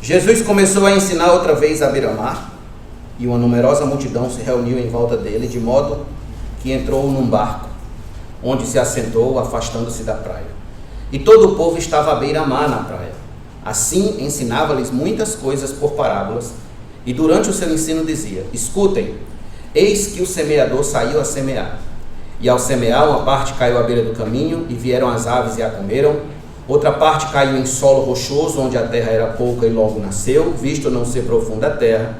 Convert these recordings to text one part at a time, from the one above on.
Jesus começou a ensinar outra vez à beira-mar, e uma numerosa multidão se reuniu em volta dele, de modo que entrou num barco, onde se assentou, afastando-se da praia. E todo o povo estava à beira-mar na praia. Assim ensinava-lhes muitas coisas por parábolas, e durante o seu ensino dizia: escutem, eis que o semeador saiu a semear. E ao semear, uma parte caiu à beira do caminho, e vieram as aves e a comeram. Outra parte caiu em solo rochoso, onde a terra era pouca e logo nasceu, visto não ser profunda a terra.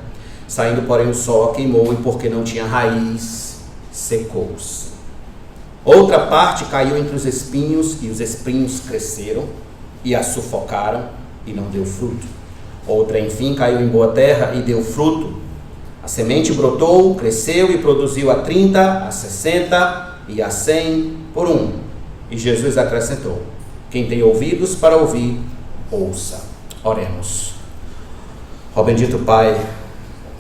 Saindo, porém, o sol a queimou, e porque não tinha raiz, secou-se. Outra parte caiu entre os espinhos, e os espinhos cresceram e a sufocaram, e não deu fruto. Outra, enfim, caiu em boa terra e deu fruto. A semente brotou, cresceu e produziu a 30, a 60 e a 100 por um. E Jesus acrescentou: quem tem ouvidos para ouvir, ouça. Oremos. Ó bendito Pai,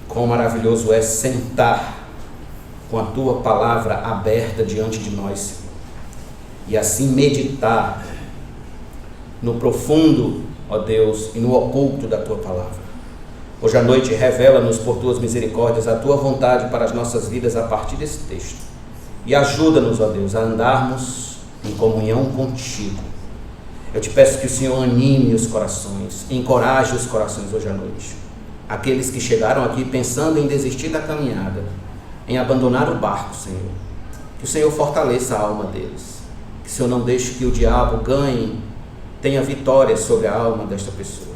quão maravilhoso é sentar com a Tua palavra aberta diante de nós e assim meditar no profundo, ó Deus, e no oculto da Tua palavra. Hoje à noite revela-nos por Tuas misericórdias a Tua vontade para as nossas vidas a partir desse texto. E ajuda-nos, ó Deus, a andarmos em comunhão contigo. Eu te peço que o Senhor anime os corações, encoraje os corações hoje à noite. Aqueles que chegaram aqui pensando em desistir da caminhada, em abandonar o barco, Senhor. Que o Senhor fortaleça a alma deles. Que o Senhor não deixe que o diabo ganhe, tenha vitória sobre a alma desta pessoa.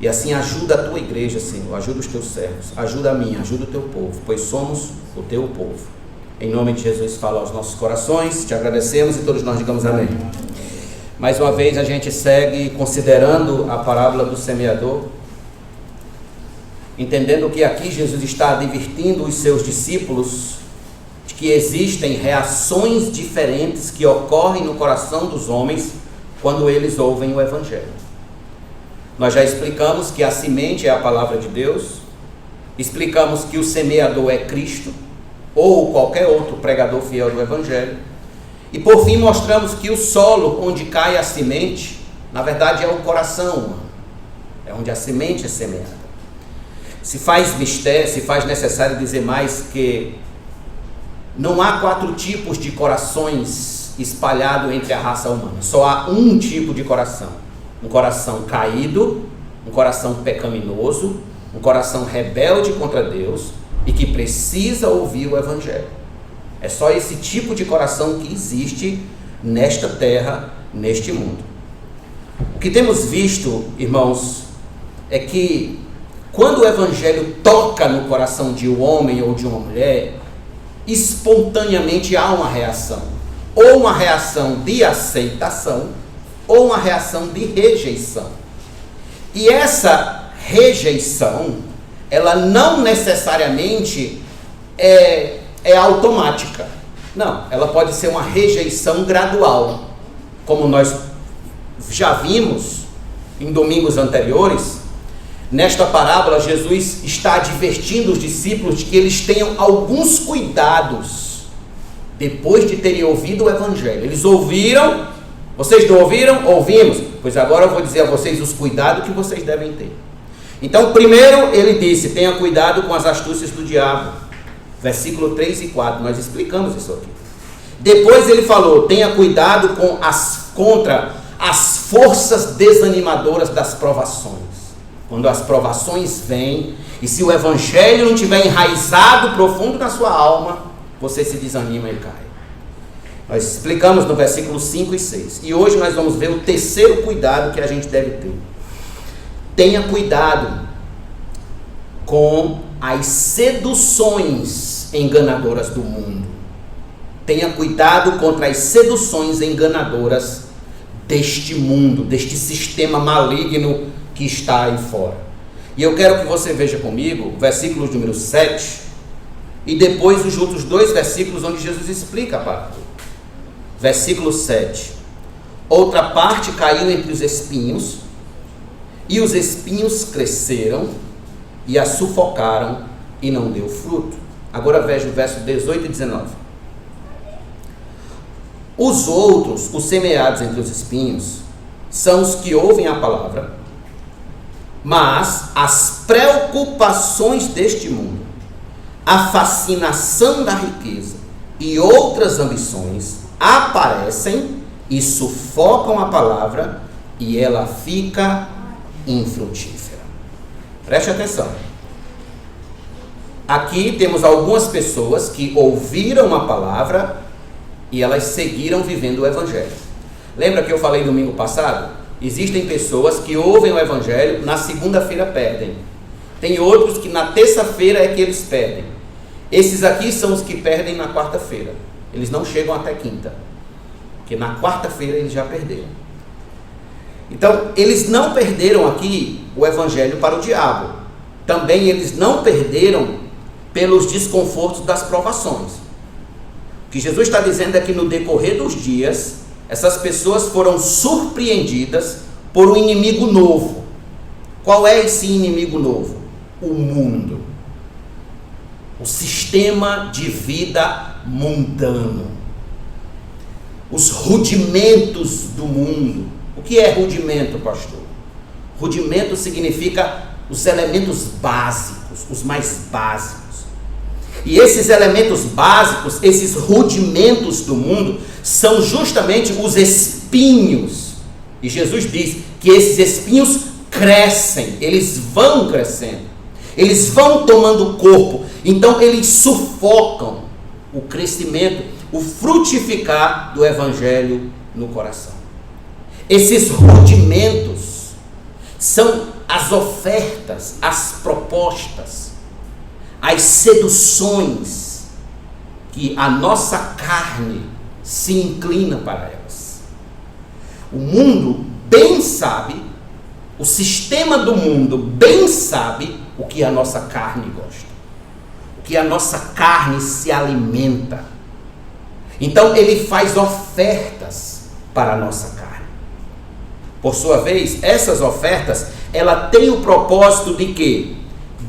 E assim ajuda a Tua igreja, Senhor, ajuda os Teus servos, ajuda a mim, ajuda o Teu povo, pois somos o Teu povo. Em nome de Jesus, fala aos nossos corações, te agradecemos e todos nós digamos amém. Mais uma vez a gente segue considerando a parábola do semeador, entendendo que aqui Jesus está advertindo os seus discípulos de que existem reações diferentes que ocorrem no coração dos homens quando eles ouvem o Evangelho. Nós já explicamos que a semente é a palavra de Deus, explicamos que o semeador é Cristo, ou qualquer outro pregador fiel do Evangelho, e por fim mostramos que o solo onde cai a semente, na verdade é o coração, é onde a semente é semeada. Se faz mistério, se faz necessário dizer mais que não há 4 tipos de corações espalhados entre a raça humana, só há um tipo de coração: um coração caído, um coração pecaminoso, um coração rebelde contra Deus e que precisa ouvir o Evangelho. É só esse tipo de coração que existe nesta terra, neste mundo. O que temos visto, irmãos, é que quando o Evangelho toca no coração de um homem ou de uma mulher, espontaneamente há uma reação. Ou uma reação de aceitação, ou uma reação de rejeição. E essa rejeição, ela não necessariamente é automática. Não, ela pode ser uma rejeição gradual. Como nós já vimos em domingos anteriores, nesta parábola Jesus está advertindo os discípulos de que eles tenham alguns cuidados depois de terem ouvido o Evangelho. Eles ouviram, vocês não ouviram? Ouvimos. Pois agora eu vou dizer a vocês os cuidados que vocês devem ter. Então, primeiro ele disse: tenha cuidado com as astúcias do diabo. Versículo 3 e 4, nós explicamos isso aqui. Depois ele falou: tenha cuidado contra as forças desanimadoras das provações. Quando as provações vêm, e se o Evangelho não tiver enraizado profundo na sua alma, você se desanima e cai. Nós explicamos no versículo 5 e 6. E hoje nós vamos ver o terceiro cuidado que a gente deve ter. Tenha cuidado com as seduções enganadoras do mundo. Tenha cuidado contra as seduções enganadoras deste mundo, deste sistema maligno que está aí fora. E eu quero que você veja comigo o versículo número 7 e depois os outros 2 versículos onde Jesus explica a parábola. Versículo 7. Outra parte caiu entre os espinhos, e os espinhos cresceram e a sufocaram e não deu fruto. Agora veja o verso 18 e 19. Os outros, os semeados entre os espinhos, são os que ouvem a palavra, Mas as preocupações deste mundo, a fascinação da riqueza e outras ambições aparecem e sufocam a palavra e ela fica infrutífera. Preste atenção. Aqui temos algumas pessoas que ouviram a palavra e elas seguiram vivendo o evangelho. Lembra que eu falei domingo passado? Existem pessoas que ouvem o evangelho, na segunda-feira perdem. Tem outros que na terça-feira é que eles perdem. Esses aqui são os que perdem na quarta-feira. Eles não chegam até quinta, porque na quarta-feira eles já perderam. Então, eles não perderam aqui o evangelho para o diabo. Também eles não perderam pelos desconfortos das provações. O que Jesus está dizendo é que no decorrer dos dias, essas pessoas foram surpreendidas por um inimigo novo. Qual é esse inimigo novo? O mundo. O sistema de vida mundano. Os rudimentos do mundo. O que é rudimento, pastor? Rudimento significa os elementos básicos, os mais básicos. E esses elementos básicos, esses rudimentos do mundo, são justamente os espinhos. E Jesus diz que esses espinhos crescem, eles vão crescendo, eles vão tomando corpo. Então eles sufocam o crescimento, o frutificar do evangelho no coração. Esses rudimentos são as ofertas, as propostas, as seduções que a nossa carne se inclina para elas. O mundo bem sabe, o sistema do mundo bem sabe o que a nossa carne gosta, o que a nossa carne se alimenta. Então ele faz ofertas para a nossa carne. Por sua vez, essas ofertas, ela tem o propósito de quê?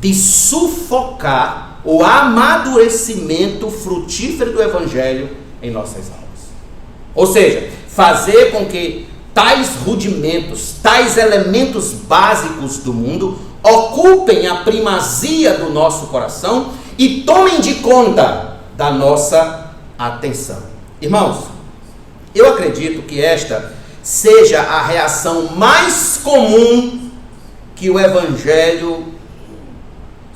De sufocar o amadurecimento frutífero do evangelho em nossas almas. Ou seja, fazer com que tais rudimentos, tais elementos básicos do mundo ocupem a primazia do nosso coração e tomem de conta da nossa atenção. Irmãos, eu acredito que esta seja a reação mais comum que o evangelho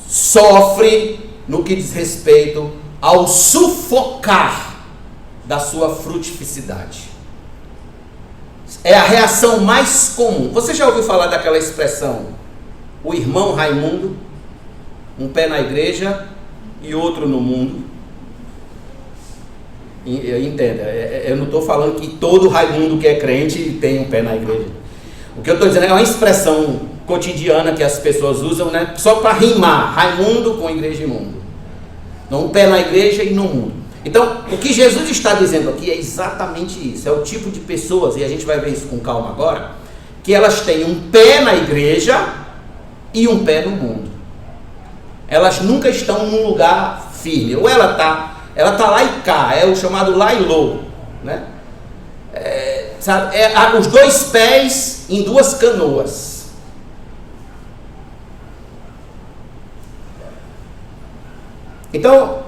sofre no que diz respeito ao sufocar da sua frutificidade. É a reação mais comum. Você já ouviu falar daquela expressão, o irmão Raimundo, um pé na igreja e outro no mundo? Entenda, eu não estou falando que todo Raimundo que é crente tem um pé na igreja. O que eu estou dizendo é uma expressão cotidiana que as pessoas usam, né, só para rimar Raimundo com igreja e mundo. Então, um pé na igreja e no mundo. Então, o que Jesus está dizendo aqui é exatamente isso. É o tipo de pessoas, e a gente vai ver isso com calma agora, que elas têm um pé na igreja e um pé no mundo. Elas nunca estão num lugar firme. Ou ela está lá e cá, é o chamado lá e lô, né? Sabe? Os dois pés em duas canoas. Então,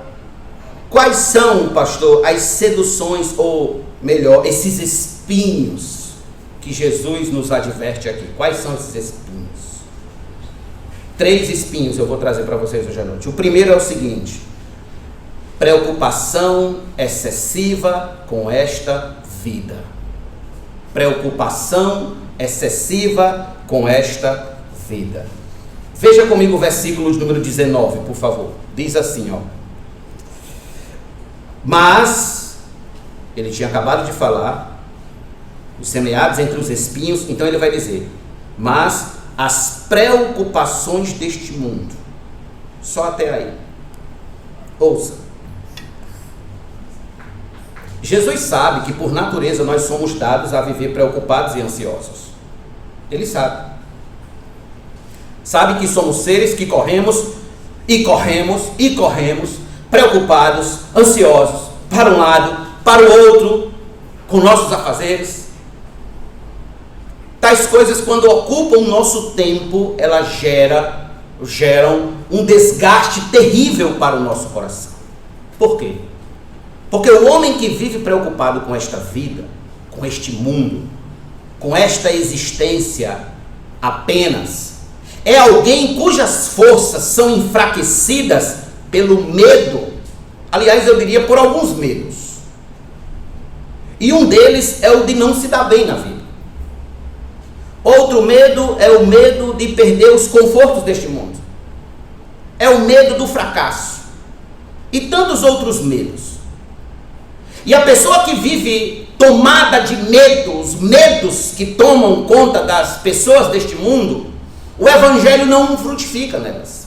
quais são, pastor, as seduções, ou melhor, esses espinhos que Jesus nos adverte aqui? Quais são esses espinhos? 3 espinhos eu vou trazer para vocês hoje à noite. O primeiro é o seguinte: preocupação excessiva com esta vida. Preocupação excessiva com esta vida. Veja comigo o versículo número 19, por favor. Diz assim, ó. Mas, ele tinha acabado de falar, os semeados entre os espinhos, então ele vai dizer, mas as preocupações deste mundo. Só até aí. Ouça. Jesus sabe que por natureza nós somos dados a viver preocupados e ansiosos. Ele sabe. Sabe que somos seres que corremos, preocupados, ansiosos, para um lado, para o outro, com nossos afazeres. Está tais coisas, quando ocupam o nosso tempo, elas geram um desgaste terrível para o nosso coração. Por quê? Porque o homem que vive preocupado com esta vida, com este mundo, com esta existência apenas, é alguém cujas forças são enfraquecidas pelo medo. Aliás, eu diria por alguns medos. E um deles é o de não se dar bem na vida. Outro medo é o medo de perder os confortos deste mundo. É o medo do fracasso. E tantos outros medos. E a pessoa que vive tomada de medos, medos que tomam conta das pessoas deste mundo, o evangelho não frutifica nelas.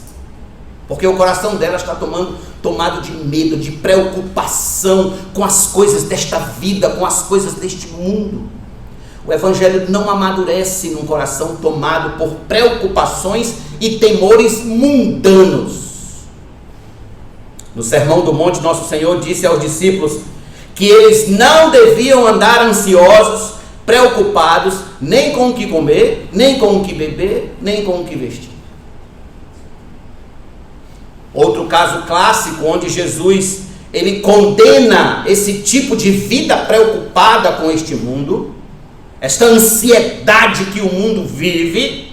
Porque o coração delas está tomado de medo, de preocupação com as coisas desta vida, com as coisas deste mundo. O evangelho não amadurece num coração tomado por preocupações e temores mundanos. No Sermão do Monte, nosso Senhor disse aos discípulos que eles não deviam andar ansiosos, preocupados, nem com o que comer, nem com o que beber, nem com o que vestir. Outro caso clássico, onde Jesus ele condena esse tipo de vida preocupada com este mundo, esta ansiedade que o mundo vive,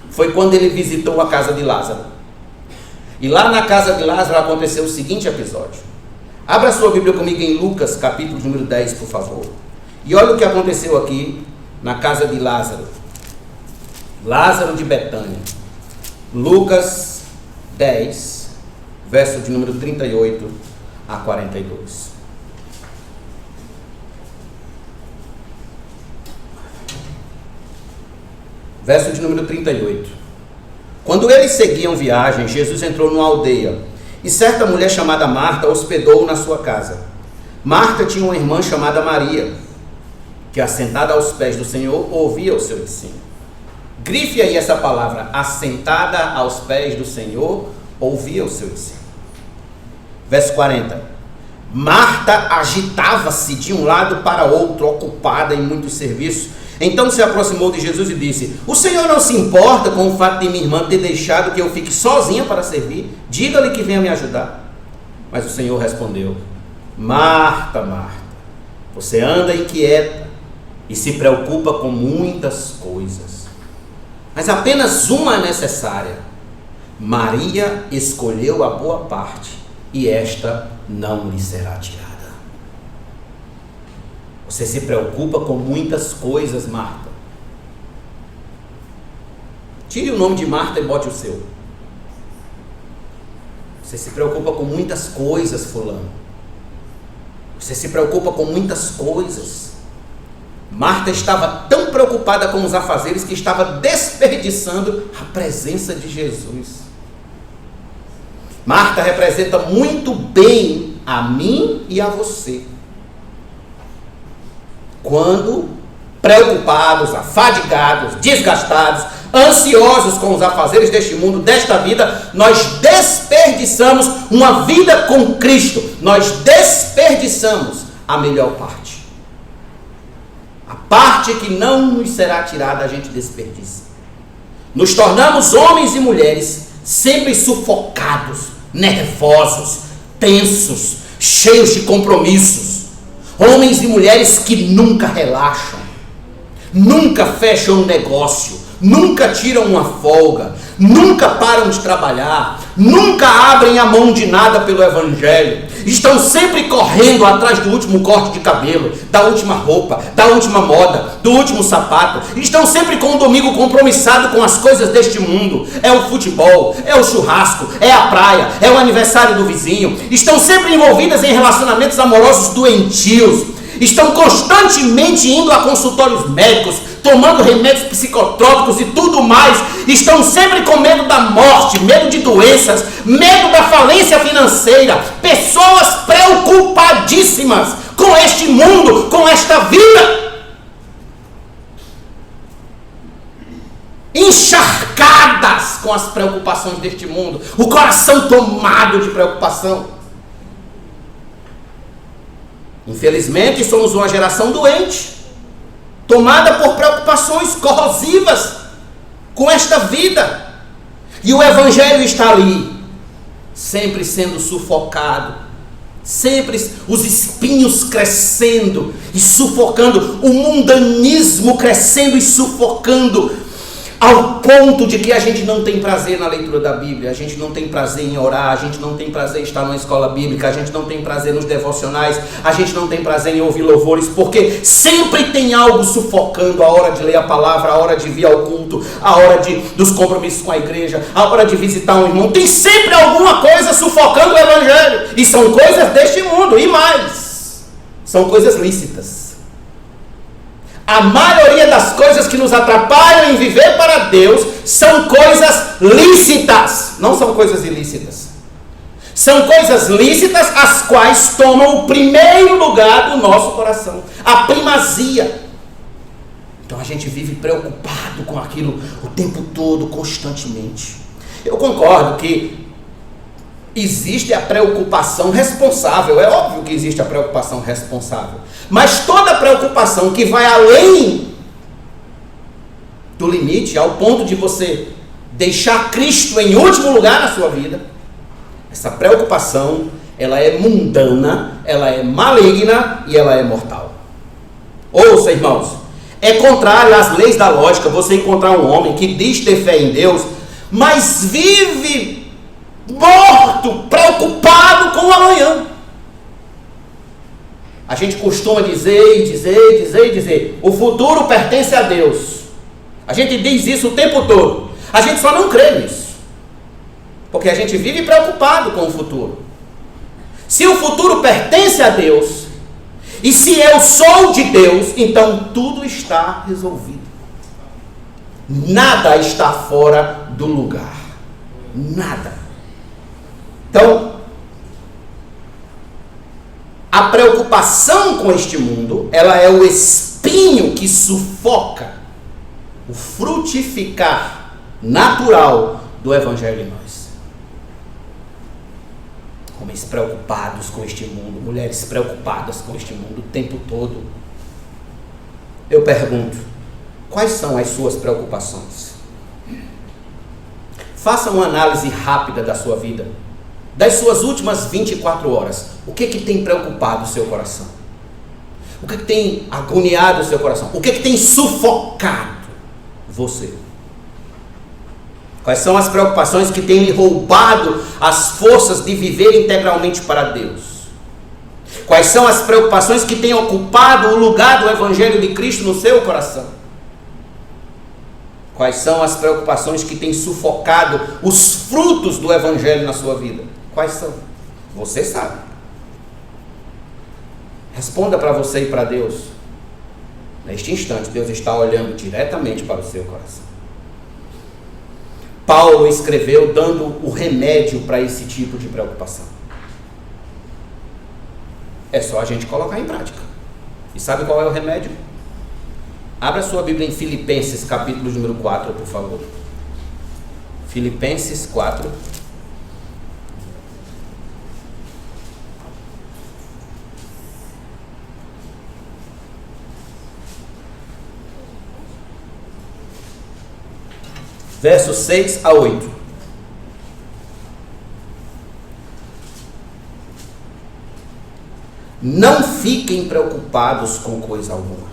foi quando ele visitou a casa de Lázaro. E lá na casa de Lázaro aconteceu o seguinte episódio. Abra sua Bíblia comigo em Lucas, capítulo número 10, por favor. E olha o que aconteceu aqui na casa de Lázaro. Lázaro de Betânia. Lucas 10, verso de número 38 a 42. Verso de número 38. Quando eles seguiam viagem, Jesus entrou numa aldeia, e certa mulher chamada Marta hospedou-o na sua casa. Marta tinha uma irmã chamada Maria, que assentada aos pés do Senhor, ouvia o seu ensino. Grife aí essa palavra, assentada aos pés do Senhor, ouvia o seu ensino. Verso 40. Marta agitava-se de um lado para outro, ocupada em muitos serviços. Então se aproximou de Jesus e disse: o Senhor não se importa com o fato de minha irmã ter deixado que eu fique sozinha para servir? Diga-lhe que venha me ajudar. Mas o Senhor respondeu: Marta, Marta, você anda inquieta e se preocupa com muitas coisas, mas apenas uma é necessária. Maria escolheu a boa parte, e esta não lhe será tirada. Você se preocupa com muitas coisas, Marta. Tire o nome de Marta e bote o seu. Você se preocupa com muitas coisas, fulano. Você se preocupa com muitas coisas. Marta estava tão preocupada com os afazeres que estava desperdiçando a presença de Jesus. Marta representa muito bem a mim e a você. Quando preocupados, afadigados, desgastados, ansiosos com os afazeres deste mundo, desta vida, nós desperdiçamos uma vida com Cristo. Nós desperdiçamos a melhor parte. A parte que não nos será tirada, a gente desperdiça. Nos tornamos homens e mulheres sempre sufocados, nervosos, tensos, cheios de compromissos. Homens e mulheres que nunca relaxam, nunca fecham um negócio, nunca tiram uma folga, nunca param de trabalhar, nunca abrem a mão de nada pelo evangelho, estão sempre correndo atrás do último corte de cabelo, da última roupa, da última moda, do último sapato, estão sempre com o domingo compromissado com as coisas deste mundo. É o futebol, é o churrasco, é a praia, é o aniversário do vizinho, estão sempre envolvidas em relacionamentos amorosos doentios, estão constantemente indo a consultórios médicos, tomando remédios psicotrópicos e tudo mais, estão sempre com medo da morte, medo de doenças, medo da falência financeira, pessoas preocupadíssimas com este mundo, com esta vida, encharcadas com as preocupações deste mundo, o coração tomado de preocupação. Infelizmente somos uma geração doente. tomada por preocupações corrosivas com esta vida. E o Evangelho está ali, sempre sendo sufocado, sempre os espinhos crescendo e sufocando, o mundanismo crescendo e sufocando, ao ponto de que a gente não tem prazer na leitura da Bíblia, a gente não tem prazer em orar, a gente não tem prazer em estar numa escola bíblica, a gente não tem prazer nos devocionais, a gente não tem prazer em ouvir louvores, porque sempre tem algo sufocando a hora de ler a palavra, a hora de vir ao culto, a hora dos compromissos com a igreja, a hora de visitar um irmão. Tem sempre alguma coisa sufocando o Evangelho, e são coisas deste mundo, e mais, são coisas lícitas. A maioria das coisas que nos atrapalham em viver para Deus são coisas lícitas, não são coisas ilícitas. São coisas lícitas as quais tomam o primeiro lugar do nosso coração, a primazia. Então a gente vive preocupado com aquilo o tempo todo, constantemente. Eu concordo que existe a preocupação responsável, é óbvio que existe a preocupação responsável, mas toda preocupação que vai além do limite, ao ponto de você deixar Cristo em último lugar na sua vida, essa preocupação, ela é mundana, ela é maligna e ela é mortal. Ouça, irmãos, é contrário às leis da lógica você encontrar um homem que diz ter fé em Deus, mas vive morto, preocupado com o amanhã. A gente costuma dizer, o futuro pertence a Deus. A gente diz isso o tempo todo. A gente só não crê nisso, porque a gente vive preocupado com o futuro. Se o futuro pertence a Deus, e se eu sou de Deus, então tudo está resolvido. Nada está fora do lugar. Nada. Então, a preocupação com este mundo, ela é o espinho que sufoca o frutificar natural do Evangelho em nós. Homens preocupados com este mundo, mulheres preocupadas com este mundo o tempo todo. Eu pergunto, quais são as suas preocupações? Faça uma análise rápida da sua vida. Das suas últimas 24 horas, o que tem preocupado o seu coração? O que tem agoniado o seu coração? O que tem sufocado você? Quais são as preocupações que têm lhe roubado as forças de viver integralmente para Deus? Quais são as preocupações que têm ocupado o lugar do Evangelho de Cristo no seu coração? Quais são as preocupações que têm sufocado os frutos do Evangelho na sua vida? Quais são? Você sabe. Responda para você e para Deus. Neste instante, Deus está olhando diretamente para o seu coração. Paulo escreveu dando o remédio para esse tipo de preocupação. É só a gente colocar em prática. E sabe qual é o remédio? Abra sua Bíblia em Filipenses, capítulo número 4, por favor. Filipenses 4. Versos 6 a 8. Não fiquem preocupados com coisa alguma,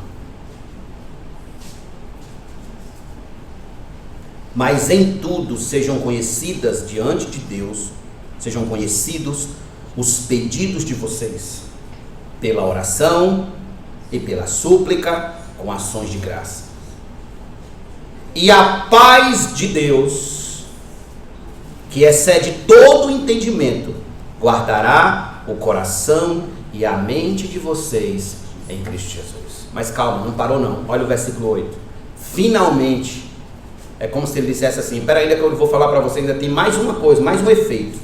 mas em tudo sejam conhecidas diante de Deus, sejam conhecidos os pedidos de vocês, pela oração e pela súplica, com ações de graça. E a paz de Deus, que excede todo o entendimento, guardará o coração e a mente de vocês em Cristo Jesus. Mas calma, não parou não. Olha o versículo 8. Finalmente, é como se ele dissesse assim, espera ainda que eu vou falar para você, ainda tem mais uma coisa, mais um efeito.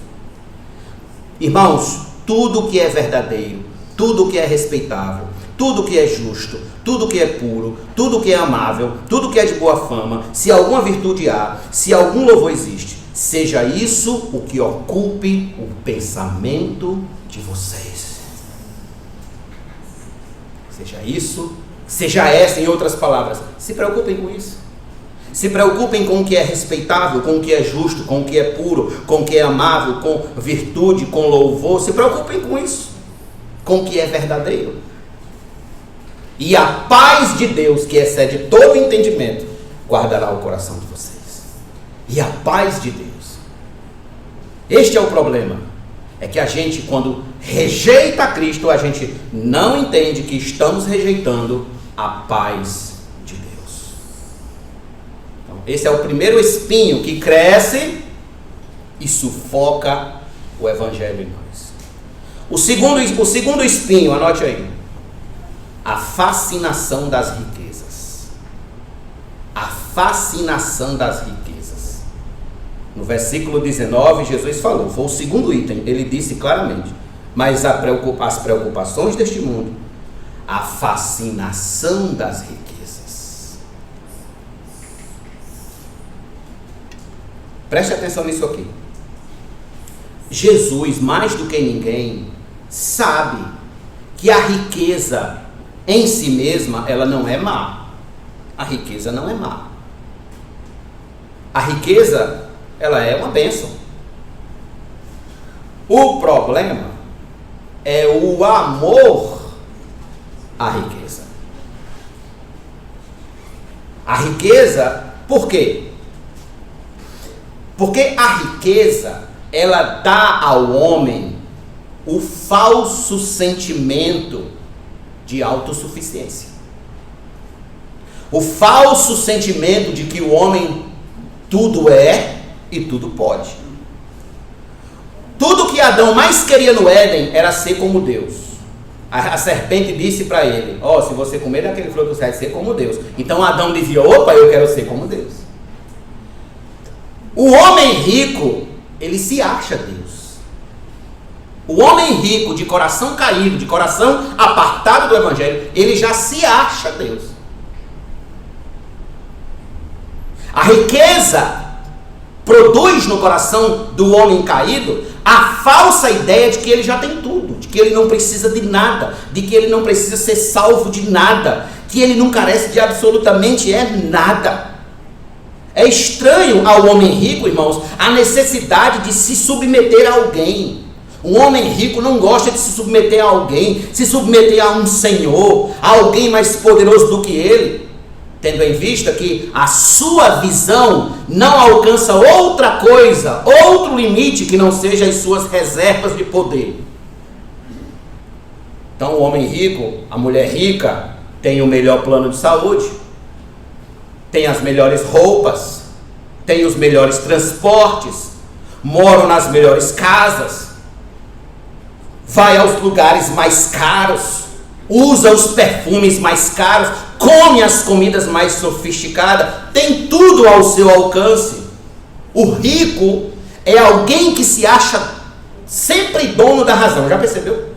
Irmãos, tudo que é verdadeiro, tudo que é respeitável, tudo que é justo, tudo que é puro, tudo que é amável, tudo que é de boa fama, se alguma virtude há, se algum louvor existe, seja isso o que ocupe o pensamento de vocês. Seja isso seja essa, em outras palavras. Se preocupem com isso. Se preocupem com o que é respeitável, com o que é justo, com o que é puro, com o que é amável, com virtude, com louvor. Se preocupem com isso, com o que é verdadeiro. E a paz de Deus, que excede todo o entendimento, guardará o coração de vocês. E a paz de Deus. Este é o problema. É que a gente, quando rejeita Cristo, a gente não entende que estamos rejeitando a paz de Deus. Então, esse é o primeiro espinho que cresce e sufoca o Evangelho em nós. O segundo espinho, anote aí. A fascinação das riquezas. A fascinação das riquezas. No versículo 19, Jesus falou, foi o segundo item, ele disse claramente, mas as preocupações deste mundo, a fascinação das riquezas. Preste atenção nisso aqui. Jesus, mais do que ninguém, sabe que a riqueza em si mesma, ela não é má. A riqueza não é má. A riqueza, ela é uma bênção. O problema é o amor à riqueza. A riqueza, por quê? Porque a riqueza, ela dá ao homem o falso sentimento de autossuficiência. O falso sentimento de que o homem tudo é e tudo pode. Tudo que Adão mais queria no Éden era ser como Deus. A serpente disse para ele, se você comer daquele fruto, você vai ser como Deus. Então Adão dizia, opa, eu quero ser como Deus. O homem rico, ele se acha Deus. O homem rico, de coração caído, de coração apartado do Evangelho, ele já se acha Deus. A riqueza produz no coração do homem caído a falsa ideia de que ele já tem tudo, de que ele não precisa de nada, de que ele não precisa ser salvo de nada, que ele não carece de absolutamente nada. É estranho ao homem rico, irmãos, a necessidade de se submeter a alguém. Um homem rico não gosta de se submeter a alguém, se submeter a um senhor, a alguém mais poderoso do que ele, tendo em vista que a sua visão não alcança outra coisa, outro limite que não seja as suas reservas de poder. Então o homem rico, a mulher rica, tem o melhor plano de saúde, tem as melhores roupas, tem os melhores transportes, moram nas melhores casas, vai aos lugares mais caros, usa os perfumes mais caros, come as comidas mais sofisticadas, tem tudo ao seu alcance. O rico é alguém que se acha sempre dono da razão, já percebeu?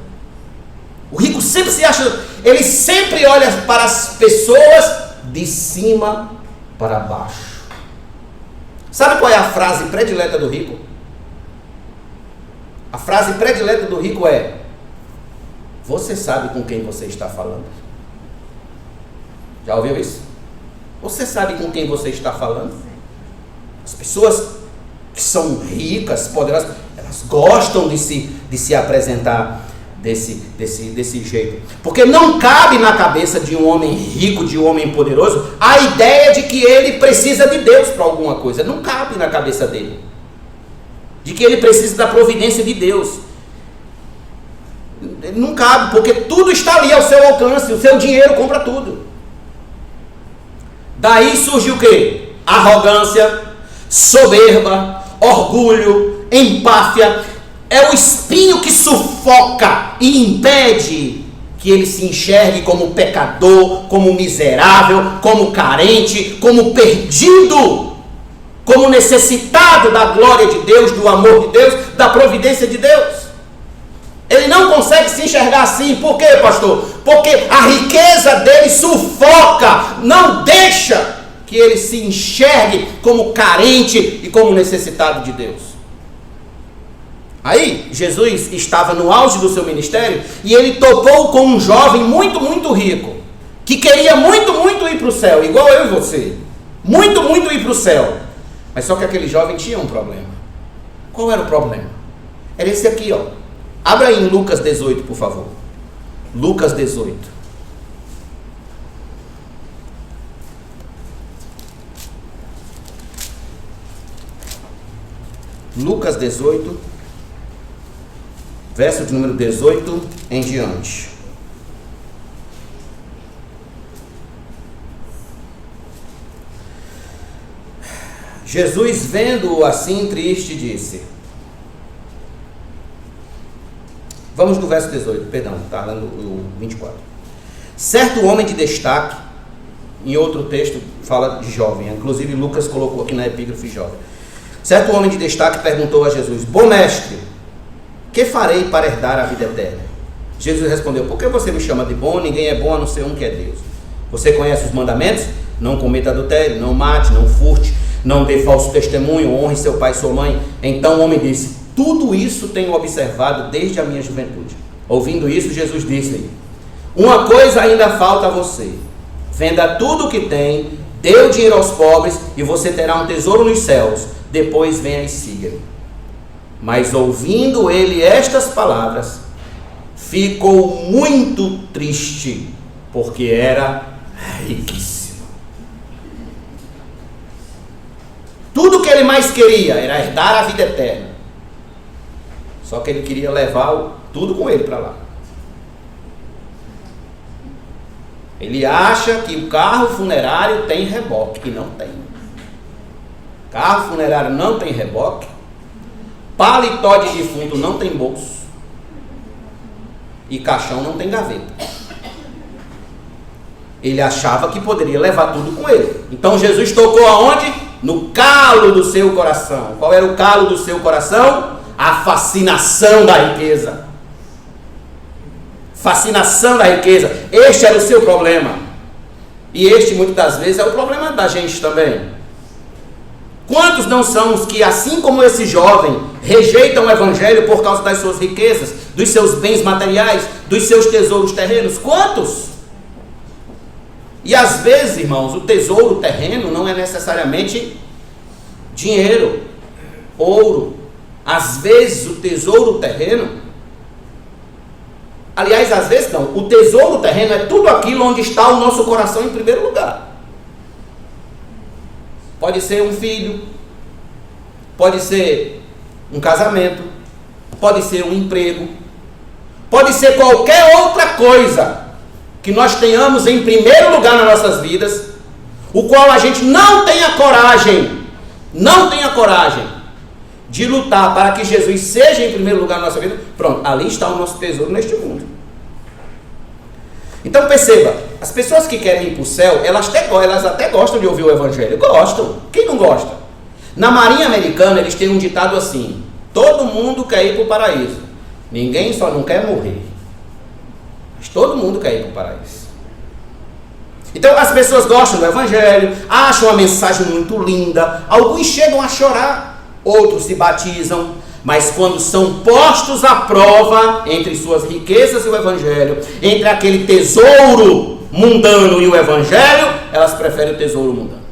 O rico sempre se acha, ele sempre olha para as pessoas de cima para baixo. Sabe qual é a frase predileta do rico? A frase predileta do rico é: você sabe com quem você está falando? Já ouviu isso? Você sabe com quem você está falando? As pessoas que são ricas, poderosas, elas gostam de se apresentar desse jeito. Porque não cabe na cabeça de um homem rico, de um homem poderoso, a ideia de que ele precisa de Deus para alguma coisa. Não cabe na cabeça dele. De que ele precisa da providência de Deus. Não cabe, porque tudo está ali ao seu alcance. O seu dinheiro compra tudo. Daí surge o quê? Arrogância, soberba, orgulho, empáfia. É o espinho que sufoca e impede que ele se enxergue como pecador, como miserável, como carente, como perdido, como necessitado da glória de Deus, do amor de Deus, da providência de Deus. Ele não consegue se enxergar assim. Por quê, pastor? Porque a riqueza dele sufoca, não deixa que ele se enxergue como carente e como necessitado de Deus. Aí, Jesus estava no auge do seu ministério e ele topou com um jovem muito, muito rico, que queria muito, muito ir para o céu, igual eu e você. Muito, muito ir para o céu. Mas só que aquele jovem tinha um problema. Qual era o problema? Era esse aqui, ó. Abra aí em Lucas 18, por favor. Lucas 18. Lucas 18, verso de número 18 em diante. Jesus, vendo-o assim triste, disse... Vamos no verso 18, perdão, está lá no 24. Certo homem de destaque, em outro texto fala de jovem, inclusive Lucas colocou aqui na epígrafe jovem. Certo homem de destaque perguntou a Jesus: bom mestre, que farei para herdar a vida eterna? Jesus respondeu: por que você me chama de bom? Ninguém é bom a não ser um que é Deus. Você conhece os mandamentos? Não cometa adultério, não mate, não furte, não dê falso testemunho, honre seu pai e sua mãe. Então o homem disse: tudo isso tenho observado desde a minha juventude. Ouvindo isso, Jesus disse-lhe: uma coisa ainda falta a você. Venda tudo o que tem, dê o dinheiro aos pobres e você terá um tesouro nos céus. Depois venha e siga-me. Mas ouvindo ele estas palavras, ficou muito triste, porque era riquíssimo. Tudo que ele mais queria era herdar a vida eterna. Só que ele queria levar tudo com ele para lá. Ele acha que o carro funerário tem reboque, e não tem. Carro funerário não tem reboque, paletó de defunto não tem bolso, e caixão não tem gaveta. Ele achava que poderia levar tudo com ele. Então Jesus tocou aonde? No calo do seu coração. Qual era o calo do seu coração? A fascinação da riqueza. Fascinação da riqueza. Este era o seu problema. E este, muitas das vezes, é o problema da gente também. Quantos não são os que, assim como esse jovem, rejeitam o evangelho por causa das suas riquezas, dos seus bens materiais, dos seus tesouros terrenos? Quantos? E às vezes, irmãos, o tesouro terreno não é necessariamente dinheiro, ouro. Às vezes o tesouro terreno, aliás, às vezes não, o tesouro terreno é tudo aquilo onde está o nosso coração em primeiro lugar. Pode ser um filho, pode ser um casamento, pode ser um emprego, pode ser qualquer outra coisa que nós tenhamos em primeiro lugar nas nossas vidas, o qual a gente não tem a coragem de lutar para que Jesus seja em primeiro lugar na nossa vida. Pronto, ali está o nosso tesouro neste mundo. Então perceba, as pessoas que querem ir para o céu, elas até gostam de ouvir o evangelho. Gostam. Quem não gosta? Na Marinha Americana eles têm um ditado assim: todo mundo quer ir para o paraíso, ninguém só não quer morrer. Mas todo mundo quer ir para o paraíso. Então as pessoas gostam do evangelho, acham a mensagem muito linda, alguns chegam a chorar, outros se batizam. Mas quando são postos à prova entre suas riquezas e o evangelho, entre aquele tesouro mundano e o evangelho, elas preferem o tesouro mundano.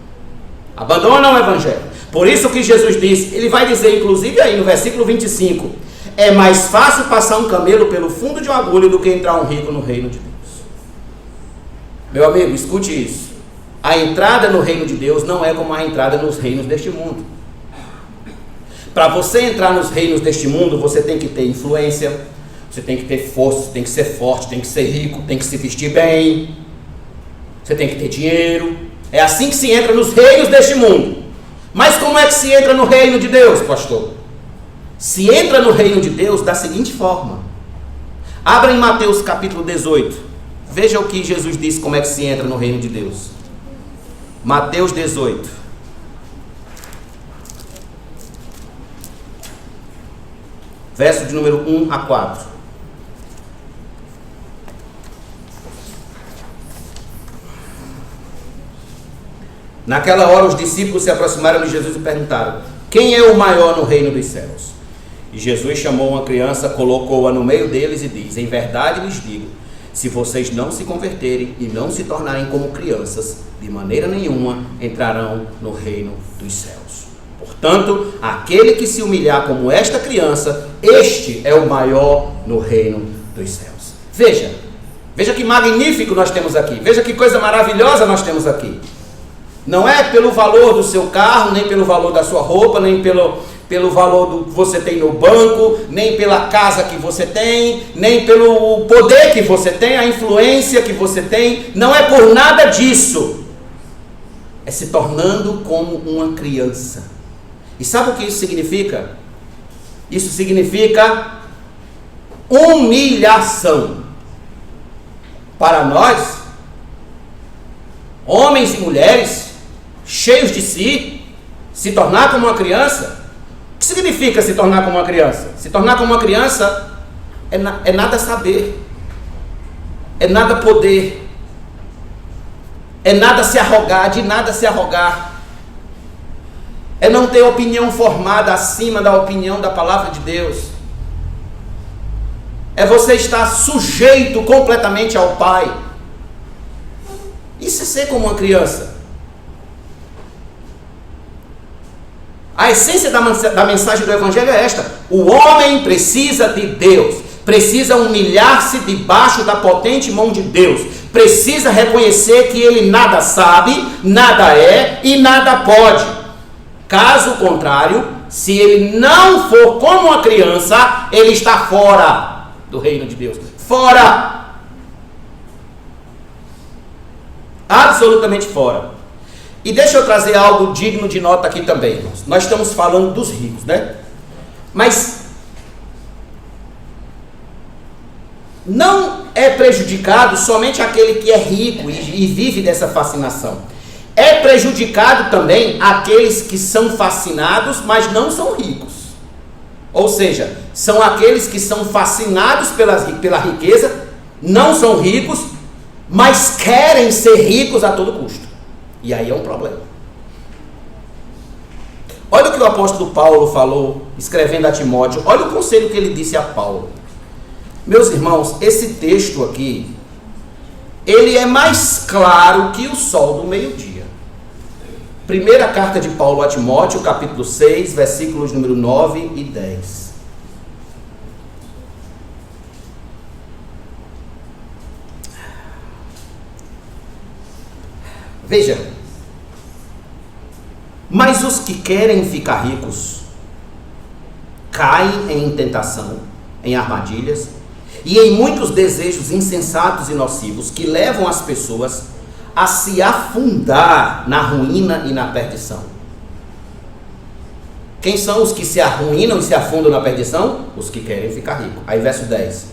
Abandonam o evangelho. Por isso que Jesus disse, ele vai dizer inclusive aí no versículo 25, é mais fácil passar um camelo pelo fundo de uma agulha do que entrar um rico no reino de Deus. Meu amigo, escute isso. A entrada no reino de Deus não é como a entrada nos reinos deste mundo. Para você entrar nos reinos deste mundo, você tem que ter influência, você tem que ter força, você tem que ser forte, tem que ser rico, tem que se vestir bem, você tem que ter dinheiro. É assim que se entra nos reinos deste mundo. Mas como é que se entra no reino de Deus, pastor? Se entra no reino de Deus da seguinte forma. Abra em Mateus capítulo 18. Veja o que Jesus disse, como é que se entra no reino de Deus. Mateus 18. Verso de número 1 a 4. Naquela hora os discípulos se aproximaram de Jesus e perguntaram: quem é o maior no reino dos céus? E Jesus chamou uma criança, colocou-a no meio deles e diz: em verdade lhes digo, Se vocês não se converterem e não se tornarem como crianças, de maneira nenhuma entrarão no reino dos céus. Portanto, aquele que se humilhar como esta criança, este é o maior no reino dos céus. Veja que magnífico nós temos aqui. Veja que coisa maravilhosa nós temos aqui. Não é pelo valor do seu carro, nem pelo valor da sua roupa, nem pelo valor do que você tem no banco, nem pela casa que você tem, nem pelo poder que você tem, a influência que você tem. Não é por nada disso. É se tornando como uma criança. E sabe o que isso significa? Isso significa humilhação. Para nós, homens e mulheres, cheios de si, se tornar como uma criança. O que significa se tornar como uma criança? Se tornar como uma criança é nada saber, é nada poder, é nada se arrogar, de nada se arrogar, é não ter opinião formada acima da opinião da palavra de Deus. É você estar sujeito completamente ao Pai. Isso é ser como uma criança. A essência da mensagem do Evangelho é esta: o homem precisa de Deus, precisa humilhar-se debaixo da potente mão de Deus, precisa reconhecer que ele nada sabe, nada é e nada pode. Caso contrário, se ele não for como uma criança, ele está fora do reino de Deus. Fora! Absolutamente fora. E deixa eu trazer algo digno de nota aqui também, irmãos. Nós estamos falando dos ricos, né? Mas não é prejudicado somente aquele que é rico e vive dessa fascinação. É prejudicado também aqueles que são fascinados, mas não são ricos. Ou seja, são aqueles que são fascinados pela riqueza, não são ricos, mas querem ser ricos a todo custo. E aí é um problema. Olha o que o apóstolo Paulo falou, escrevendo a Timóteo. Olha o conselho que ele disse a Paulo. Meus irmãos, esse texto aqui, ele é mais claro que o sol do meio-dia. Primeira carta de Paulo a Timóteo, capítulo 6, versículos número 9 e 10. Veja, mas os que querem ficar ricos caem em tentação, em armadilhas e em muitos desejos insensatos e nocivos que levam as pessoas a se afundar na ruína e na perdição. Quem são os que se arruinam e se afundam na perdição? Os que querem ficar ricos. Aí verso 10.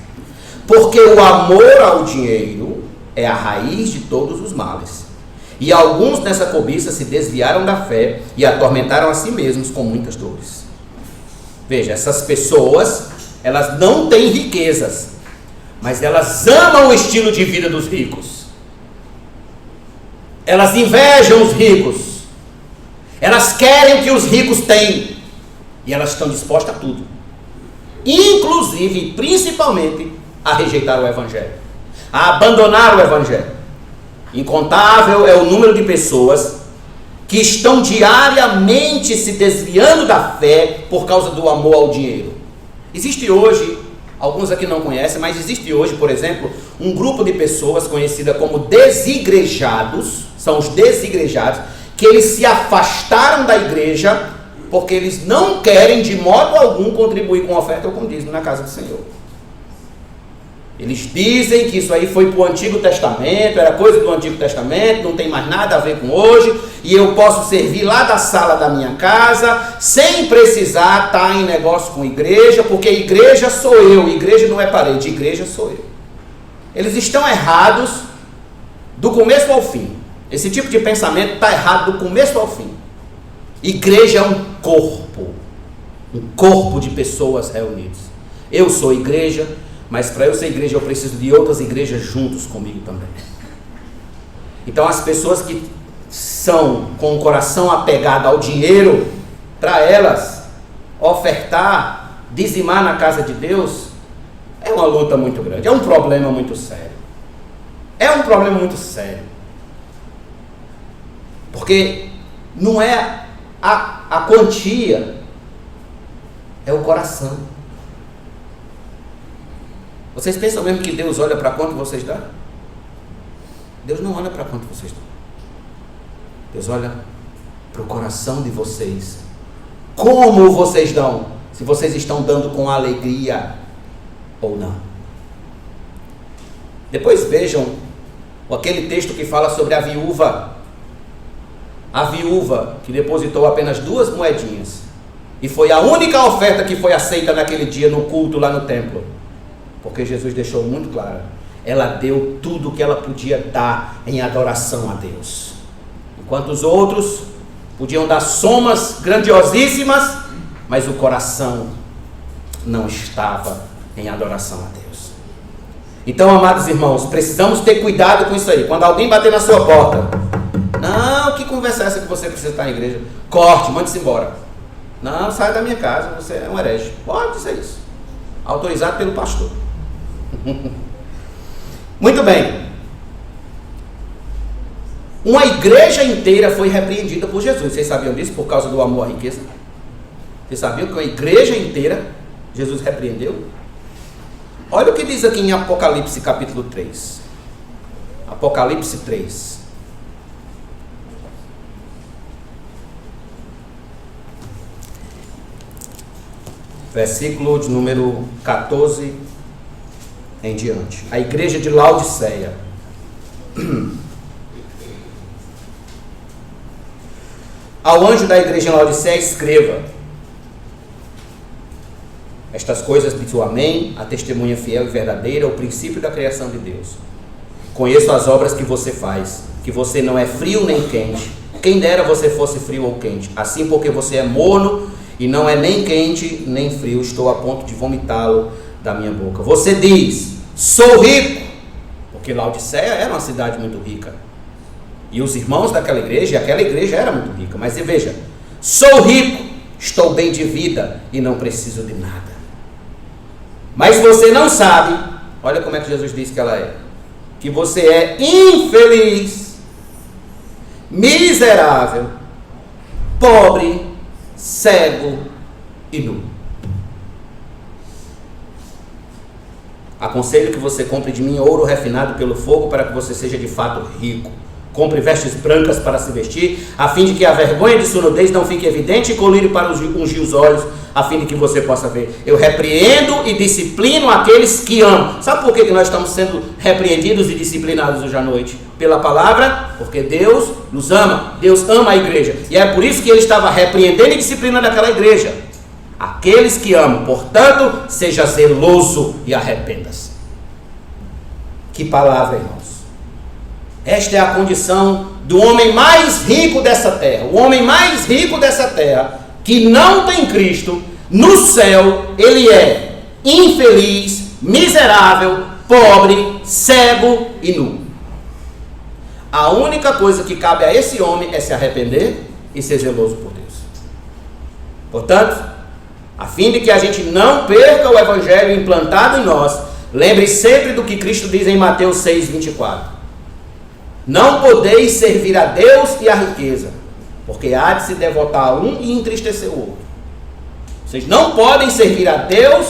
Porque o amor ao dinheiro é a raiz de todos os males. E alguns nessa cobiça se desviaram da fé e atormentaram a si mesmos com muitas dores. Veja, essas pessoas, elas não têm riquezas, mas elas amam o estilo de vida dos ricos. Elas invejam os ricos. Elas querem o que os ricos têm. E elas estão dispostas a tudo. Inclusive, e principalmente, a rejeitar o Evangelho. A abandonar o Evangelho. Incontável é o número de pessoas que estão diariamente se desviando da fé por causa do amor ao dinheiro. Existe hoje, alguns aqui não conhecem, mas existe hoje, por exemplo, um grupo de pessoas conhecida como desigrejados, são os desigrejados, que eles se afastaram da igreja porque eles não querem de modo algum contribuir com oferta ou com dízimo na casa do Senhor. Eles dizem que isso aí foi para o Antigo Testamento, era coisa do Antigo Testamento, não tem mais nada a ver com hoje, e eu posso servir lá da sala da minha casa, sem precisar estar em negócio com igreja, porque igreja sou eu, igreja não é parede, igreja sou eu. Eles estão errados do começo ao fim. Esse tipo de pensamento está errado do começo ao fim. Igreja é um corpo de pessoas reunidas. Eu sou igreja, mas para eu ser igreja eu preciso de outras igrejas juntos comigo também. Então as pessoas que são com o coração apegado ao dinheiro, para elas ofertar, dizimar na casa de Deus, é uma luta muito grande, é um problema muito sério. É um problema muito sério. Porque não é a quantia, é o coração. Vocês pensam mesmo que Deus olha para quanto vocês dão? Deus não olha para quanto vocês dão. Deus olha para o coração de vocês. Como vocês dão? Se vocês estão dando com alegria ou não. Depois vejam aquele texto que fala sobre a viúva. A viúva que depositou apenas 2 moedinhas. E foi a única oferta que foi aceita naquele dia no culto lá no templo. Porque Jesus deixou muito claro. Ela deu tudo o que ela podia dar em adoração a Deus. Enquanto os outros podiam dar somas grandiosíssimas, mas o coração não estava em adoração a Deus. Então, amados irmãos, precisamos ter cuidado com isso aí. Quando alguém bater na sua porta, não, que conversa é essa que você precisa estar na igreja? Corte, mande-se embora. Não, sai da minha casa, você é um herege. Pode dizer isso. Autorizado pelo pastor. Muito bem. Uma igreja inteira foi repreendida por Jesus. Vocês sabiam disso por causa do amor à riqueza? Vocês sabiam que uma igreja inteira Jesus repreendeu? Olha o que diz aqui em Apocalipse capítulo 3. Apocalipse 3. Versículo de número 14 em diante. A igreja de Laodiceia. Ao anjo da igreja em Laodiceia escreva: estas coisas diz o Amém, a testemunha fiel e verdadeira, o princípio da criação de Deus. Conheço as obras que você faz, que você não é frio nem quente. Quem dera você fosse frio ou quente. Assim, porque você é morno e não é nem quente nem frio, estou a ponto de vomitá-lo da minha boca. Você diz: sou rico, porque Laodiceia era uma cidade muito rica. E os irmãos daquela igreja, e aquela igreja era muito rica. Mas veja, sou rico, estou bem de vida e não preciso de nada. Mas você não sabe, olha como é que Jesus diz que ela é, que você é infeliz, miserável, pobre, cego e nu. Aconselho que você compre de mim ouro refinado pelo fogo, para que você seja de fato rico. Compre vestes brancas para se vestir, a fim de que a vergonha de sua nudez não fique evidente, e colírio para ungir os olhos, a fim de que você possa ver. Eu repreendo e disciplino aqueles que amam. Sabe por que nós estamos sendo repreendidos e disciplinados hoje à noite? Pela palavra, porque Deus nos ama. Deus ama a igreja. E é por isso que ele estava repreendendo e disciplinando aquela igreja. Aqueles que amam, portanto, seja zeloso e arrependa-se. Que palavra, irmãos. Esta é a condição do homem mais rico dessa terra. O homem mais rico dessa terra, que não tem Cristo, no céu, ele é infeliz, miserável, pobre, cego e nu. A única coisa que cabe a esse homem é se arrepender e ser zeloso por Deus. Portanto, a fim de que a gente não perca o evangelho implantado em nós, lembre sempre do que Cristo diz em Mateus 6:24. Não podeis servir a Deus e a riqueza, porque há de se devotar a um e entristecer o outro. Vocês não podem servir a Deus